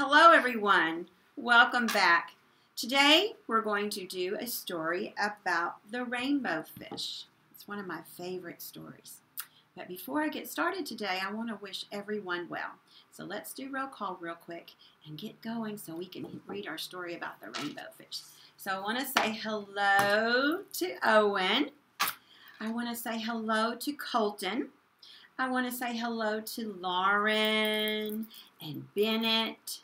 Hello everyone, welcome back. Today we're going to do a story about the rainbow fish. It's one of my favorite stories. But before I get started today, I want to wish everyone well. So let's do roll call real quick and get going so we can read our story about the rainbow fish. So I want to say hello to Owen. I want to say hello to Colton. I want to say hello to Lauren and Bennett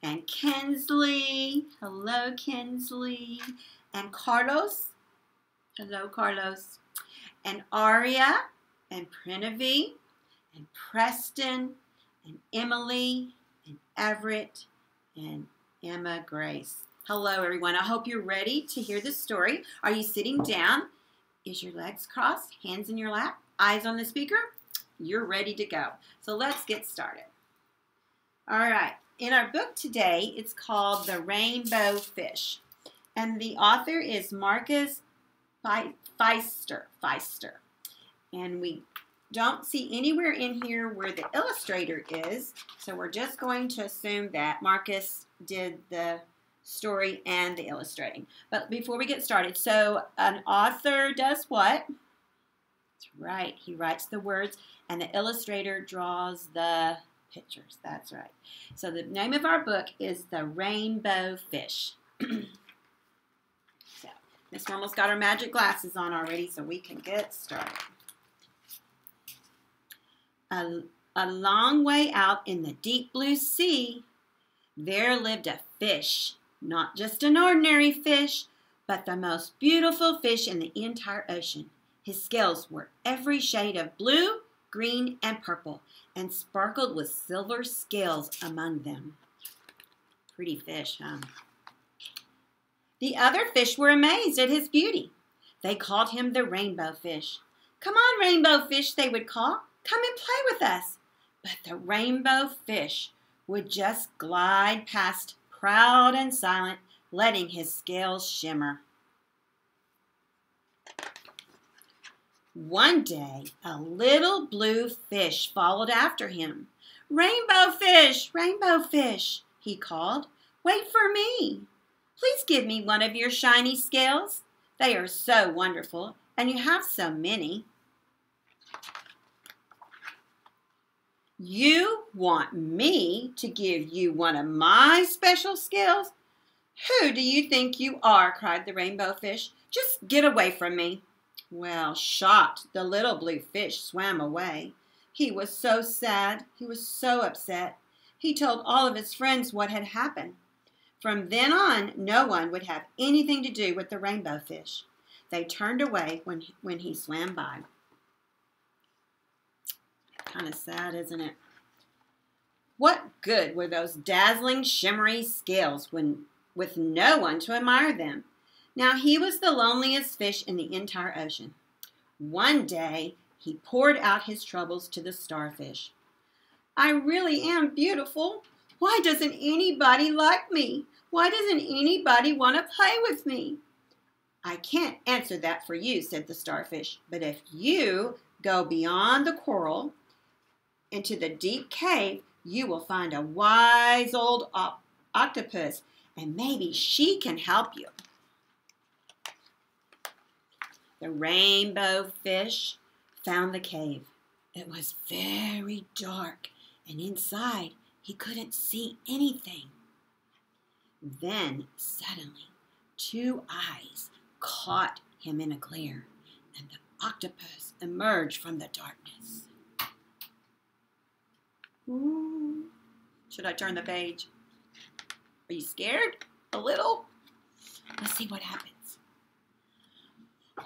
and Kinsley. Hello, Kinsley. And Carlos. Hello, Carlos. And Aria and Prinavi and Preston and Emily and Everett and Emma Grace. Hello, everyone. I hope you're ready to hear this story. Are you sitting down? Is your legs crossed? Hands in your lap? Eyes on the speaker? You're ready to go. So let's get started. All right. In our book today, it's called The Rainbow Fish. And the author is Marcus Pfister. And we don't see anywhere in here where the illustrator is. So we're just going to assume that Marcus did the story and the illustrating. But before we get started, so an author does what? That's right. He writes the words and the illustrator draws the pictures. That's right. So the name of our book is The Rainbow Fish. So Miss Wirmel's got her magic glasses on already, so we can get started. A long way out in the deep blue sea, there lived a fish. Not just an ordinary fish, but the most beautiful fish in the entire ocean. His scales were every shade of blue, green, and purple, and sparkled with silver scales among them. Pretty fish, huh? The other fish were amazed at his beauty. They called him the rainbow fish. "Come on, rainbow fish," they would call. "Come and play with us." But the rainbow fish would just glide past, proud and silent, letting his scales shimmer. One day, a little blue fish followed after him. "Rainbow fish," he called. "Wait for me. Please give me one of your shiny scales. They are so wonderful, and you have so many." "You want me to give you one of my special scales? Who do you think you are?" cried the rainbow fish. "Just get away from me." Well, shocked, the little blue fish swam away. He was so sad. He was so upset. He told all of his friends what had happened. From then on, no one would have anything to do with the rainbow fish. They turned away when he swam by. Kind of sad, isn't it? What good were those dazzling, shimmery scales with no one to admire them? Now he was the loneliest fish in the entire ocean. One day, he poured out his troubles to the starfish. "I really am beautiful. Why doesn't anybody like me? Why doesn't anybody want to play with me?" "I can't answer that for you," said the starfish. "But if you go beyond the coral into the deep cave, you will find a wise old octopus, and maybe she can help you." The rainbow fish found the cave. It was very dark, and inside he couldn't see anything. Then, suddenly, two eyes caught him in a glare, and the octopus emerged from the darkness. Ooh. Should I turn the page? Are you scared? A little? Let's see what happens.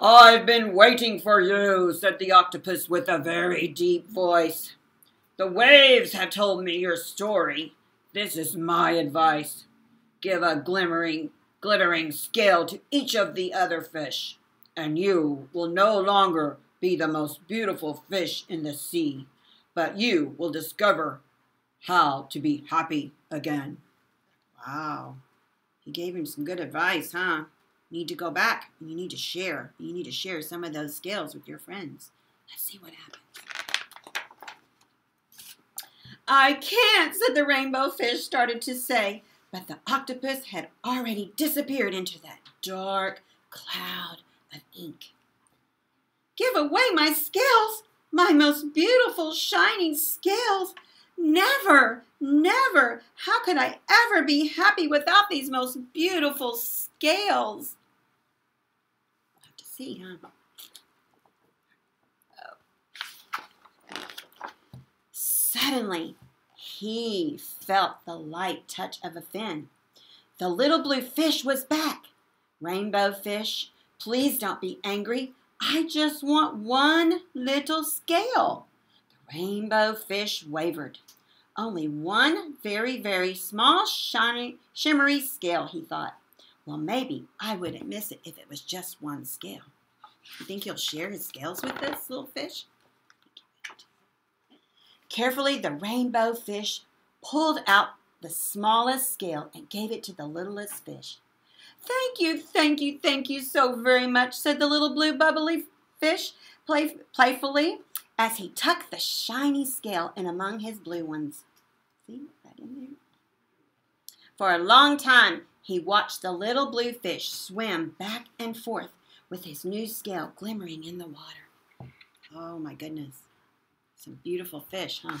"I've been waiting for you," said the octopus with a very deep voice. "The waves have told me your story. This is my advice. Give a glittering scale to each of the other fish, and you will no longer be the most beautiful fish in the sea, but you will discover how to be happy again." Wow. He gave him some good advice, huh? You need to go back and you need to share. You need to share some of those scales with your friends. Let's see what happens. I can't, said the rainbow fish, started to say, but the octopus had already disappeared into that dark cloud of ink. Give away my scales, my most beautiful shining scales. Never, never. How could I ever be happy without these most beautiful scales? We'll have to see, huh? Suddenly, he felt the light touch of a fin. The little blue fish was back. Rainbow fish, please don't be angry. I just want one little scale. The rainbow fish wavered. Only one very, very small, shimmery scale, he thought. Well, maybe I wouldn't miss it if it was just one scale. You think he'll share his scales with this little fish? Carefully, the rainbow fish pulled out the smallest scale and gave it to the littlest fish. Thank you, thank you, thank you so very much, said the little blue bubbly fish playfully as he tucked the shiny scale in among his blue ones. See, right in there. For a long time, he watched the little blue fish swim back and forth with his new scale glimmering in the water. Oh, my goodness. Some beautiful fish, huh?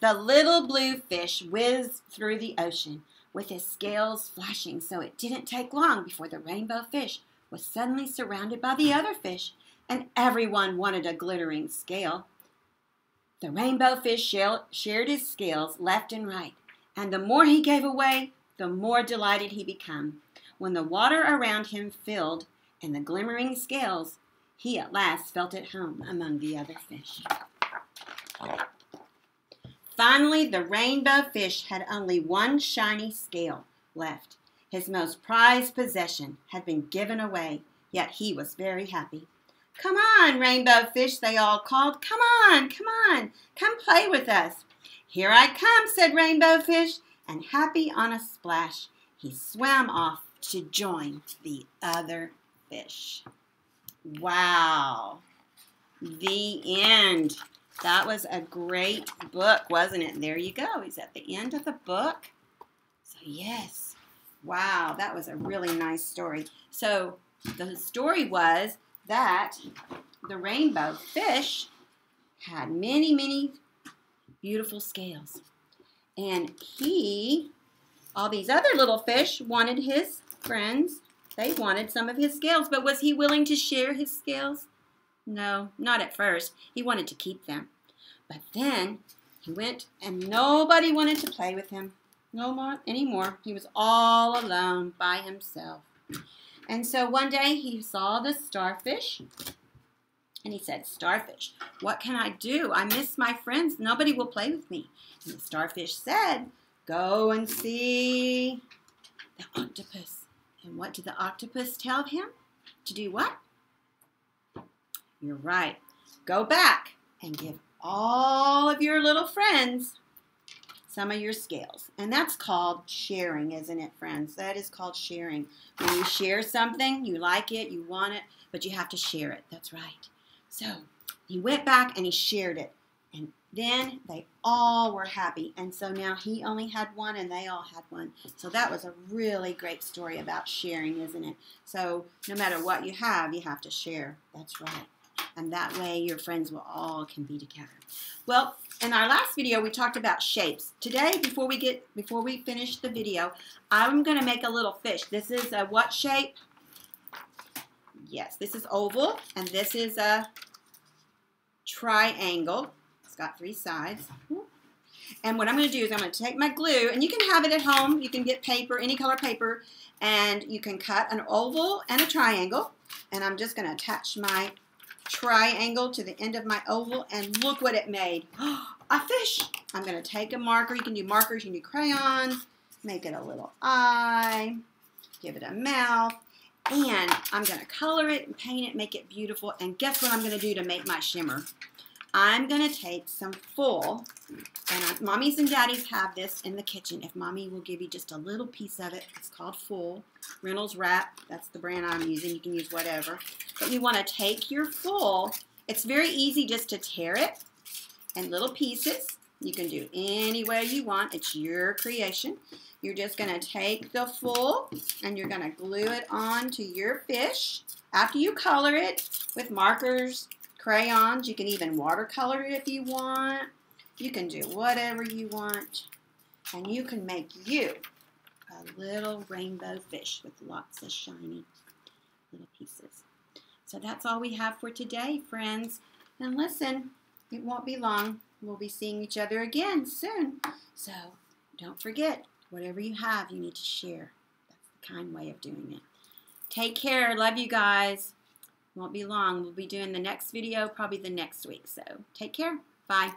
The little blue fish whizzed through the ocean with his scales flashing, so it didn't take long before the rainbow fish was suddenly surrounded by the other fish, and everyone wanted a glittering scale. The rainbow fish shared his scales left and right, and the more he gave away, the more delighted he became. When the water around him filled and the glimmering scales, he at last felt at home among the other fish. Finally, the rainbow fish had only one shiny scale left. His most prized possession had been given away, yet he was very happy. Come on, rainbow fish, they all called. Come on, come play with us. Here I come, said rainbow fish, and happy on a splash, he swam off to join the other fish. Wow. The end. That was a great book, wasn't it? There you go. He's at the end of the book. So, yes. Wow, that was a really nice story. So, the story was that the rainbow fish had many, many beautiful scales. And all these other little fish wanted his friends. They wanted some of his scales, but was he willing to share his scales? No, not at first. He wanted to keep them. But then he went and nobody wanted to play with him anymore. He was all alone by himself. And so one day he saw the starfish and he said, Starfish, what can I do? I miss my friends. Nobody will play with me. And the starfish said, go and see the octopus. And what did the octopus tell him? To do what? You're right. Go back and give all of your little friends some of your scales. And that's called sharing, isn't it, friends? That is called sharing. When you share something, you like it, you want it, but you have to share it. That's right. So he went back and he shared it. And then they all were happy. And so now he only had one and they all had one. So that was a really great story about sharing, isn't it? So no matter what you have to share. That's right. And that way your friends will all can be together. Well, in our last video we talked about shapes. Today, before we finish the video, I'm going to make a little fish. This is a what shape? Yes, this is oval, and this is a triangle. It's got 3 sides. And what I'm going to do is I'm going to take my glue, and you can have it at home. You can get paper, any color paper, and you can cut an oval and a triangle. And I'm just going to attach my triangle to the end of my oval, and look what it made. A fish. I'm going to take a marker. You can do markers, you can do crayons, make it a little eye, give it a mouth, and I'm going to color it and paint it, make it beautiful. And guess what I'm going to do to make my shimmer? I'm going to take some full, and mommies and daddies have this in the kitchen. If mommy will give you just a little piece of it, it's called full. Reynolds Wrap, that's the brand I'm using. You can use whatever. But you want to take your full. It's very easy just to tear it. in little pieces. You can do any way you want. It's your creation. You're just going to take the full and you're going to glue it onto your fish. After you color it with markers, crayons, you can even watercolor it if you want. You can do whatever you want. And you can make you a little rainbow fish with lots of shiny little pieces. So that's all we have for today, friends. And listen, it won't be long. We'll be seeing each other again soon. So don't forget, whatever you have, you need to share. That's the kind way of doing it. Take care. Love you guys. Won't be long. We'll be doing the next video probably the next week. So take care. Bye.